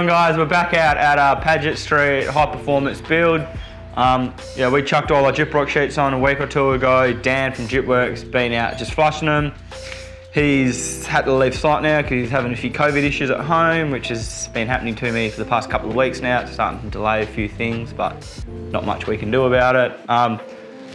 doing, guys? We're back out at Paget Street High Performance Build. We chucked all our gyprock sheets on a week or two ago. Dan from Gypworks been out just flushing them. He's had to leave site now because he's having a few COVID issues at home, which has been happening to me for the past couple of weeks now. It's starting to delay a few things, but not much we can do about it.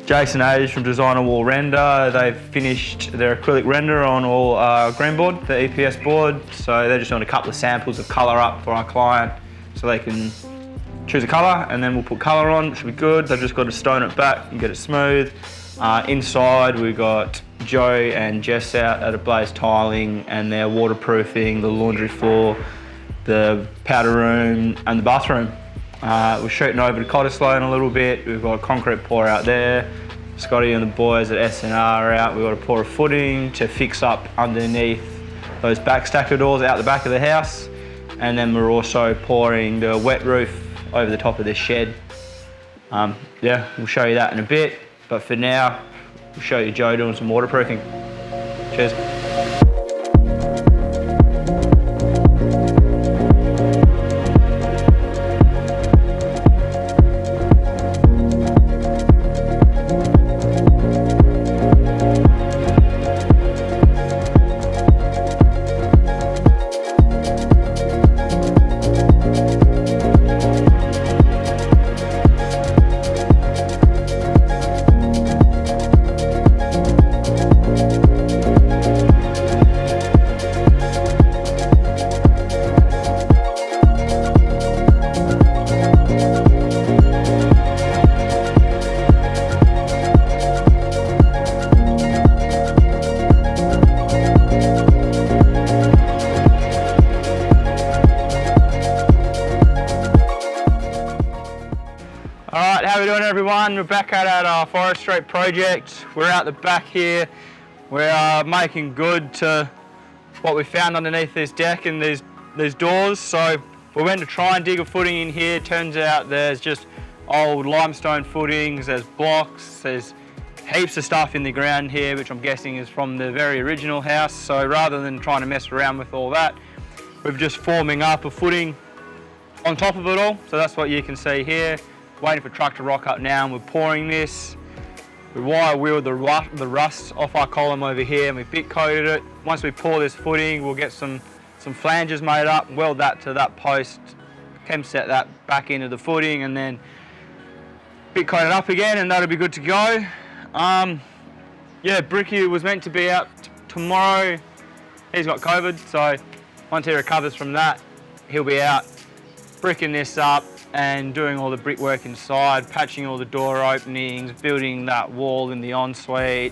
Jason Age from Designer Wall Render, they've finished their acrylic render on all green board, the EPS board. So they're just doing a couple of samples of colour up for our client so they can choose a colour and then we'll put colour on, which should be good. They've just got to stone it back and get it smooth. Inside we've got Joe and Jess out at Ablaze Tiling and they're waterproofing the laundry floor, the powder room and the bathroom. We're shooting over to Cottesloe in a little bit. We've got a concrete pour out there. Scotty and the boys at SNR are out. We've got to pour a footing to fix up underneath those back stacker doors out the back of the house. And then we're also pouring the wet roof over the top of this shed. We'll show you that in a bit. But for now, we'll show you Joe doing some waterproofing. Cheers. Alright, how we doing everyone? We're back at our Forest Street project. We're out the back here. We're making good to what we found underneath this deck and these doors. So we went to try and dig a footing in here. Turns out there's just old limestone footings, there's blocks, there's heaps of stuff in the ground here, which I'm guessing is from the very original house. So rather than trying to mess around with all that, we're just forming up a footing on top of it all. So that's what you can see here. Waiting for truck to rock up now and we're pouring this. We wire wheeled the rust off our column over here and we bit coated it. Once we pour this footing, we'll get some flanges made up, weld that to that post, chem set that back into the footing and then bit coat it up again and that'll be good to go. Bricky was meant to be out tomorrow. He's got COVID, so once he recovers from that, he'll be out bricking this up and doing all the brickwork inside, patching all the door openings, building that wall in the ensuite.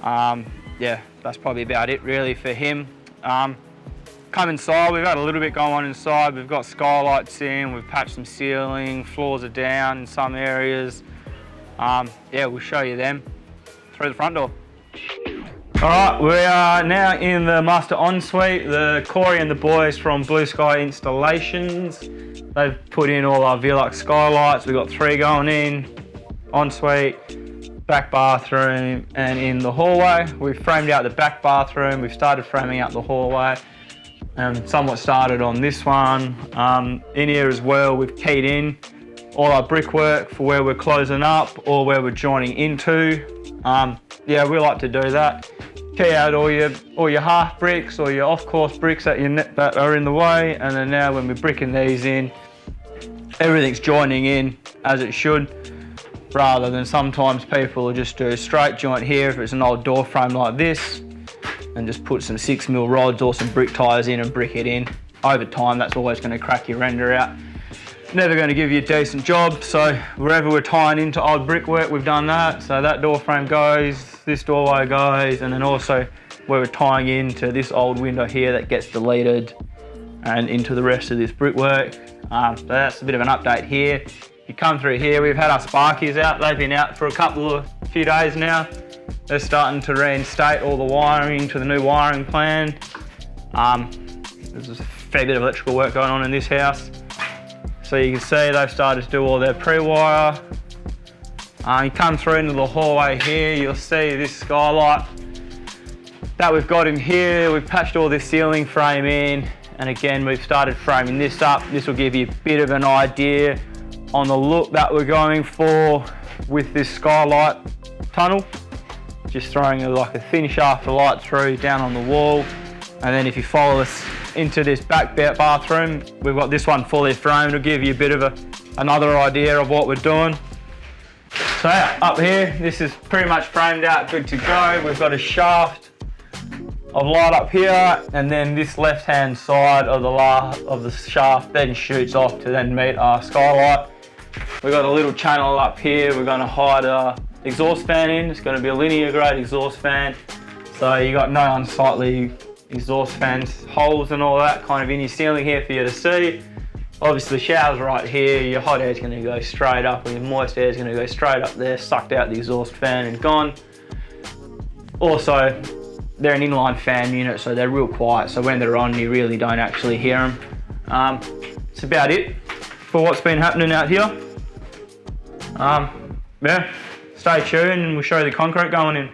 That's probably about it really for him. Come inside, we've had a little bit going on inside. We've got skylights in, we've patched some ceiling, floors are down in some areas. We'll show you them through the front door. All right, we are now in the master ensuite. The Corey and the boys from Blue Sky Installations, they've put in all our Velux skylights. We've got 3 going in, ensuite, back bathroom, and in the hallway. We've framed out the back bathroom. We've started framing out the hallway, and somewhat started on this one. In here as well, we've keyed in all our brickwork for where we're closing up or where we're joining into. We like to do that. Key out all your half bricks or your off-course bricks that are in the way, and then now when we're bricking these in, everything's joining in as it should, rather than sometimes people will just do a straight joint here if it's an old door frame like this, and just put some 6mm rods or some brick ties in and brick it in. Over time, that's always going to crack your render out. Never going to give you a decent job, so wherever we're tying into old brickwork, we've done that. So that door frame goes, this doorway goes, and then also where we're tying into this old window here that gets deleted and into the rest of this brickwork. So that's a bit of an update here. You come through here, we've had our sparkies out. They've been out for a few days now. They're starting to reinstate all the wiring to the new wiring plan. There's a fair bit of electrical work going on in this house. So you can see they've started to do all their pre-wire. You come through into the hallway here, you'll see this skylight that we've got in here. We've patched all this ceiling frame in And again, we've started framing this up. This will give you a bit of an idea on the look that we're going for with this skylight tunnel. Just throwing like a thin shaft of light through down on the wall. And then if you follow us into this back bathroom, we've got this one fully framed. It'll give you a bit of another idea of what we're doing. So yeah, up here, this is pretty much framed out, good to go. We've got a shaft of light up here, and then this left-hand side of the shaft then shoots off to then meet our skylight. We've got a little channel up here. We're going to hide our exhaust fan in. It's going to be a linear grade exhaust fan, so you got no unsightly exhaust fans holes and all that kind of in your ceiling here for you to see. Obviously, the shower's right here. Your hot air's going to go straight up, and your moist air's going to go straight up there, sucked out the exhaust fan and gone. Also, they're an inline fan unit, so they're real quiet, so when they're on you really don't actually hear them. That's about it for what's been happening out here. Yeah, stay tuned and we'll show you the concrete going in.